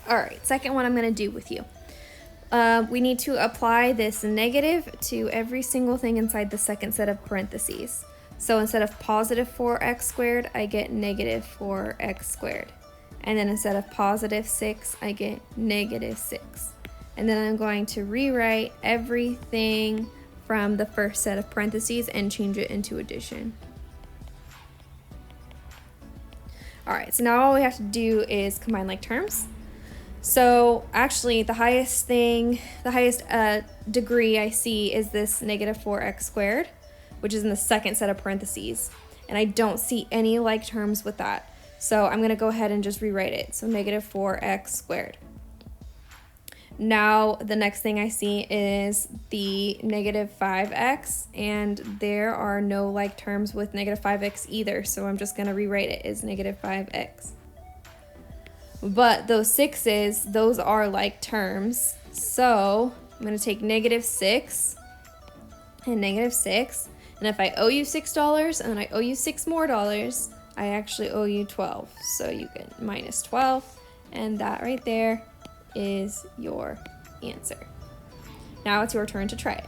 All right, second one I'm going to do with you. We need to apply this negative to every single thing inside the second set of parentheses. So instead of positive 4x squared, I get negative 4x squared. And then instead of positive 6, I get negative 6. And then I'm going to rewrite everything from the first set of parentheses and change it into addition. All right, so now all we have to do is combine like terms. So actually the highest degree I see is this negative 4x squared, which is in the second set of parentheses. And I don't see any like terms with that. So I'm gonna go ahead and just rewrite it. So negative 4x squared. Now the next thing I see is the negative 5x, and there are no like terms with negative 5x either. So I'm just gonna rewrite it as negative 5x. But those 6's, those are like terms. So I'm going to take negative 6 and negative 6. And if I owe you $6 and then I owe you $6 more, I actually owe you 12. So you get minus 12. And that right there is your answer. Now it's your turn to try it.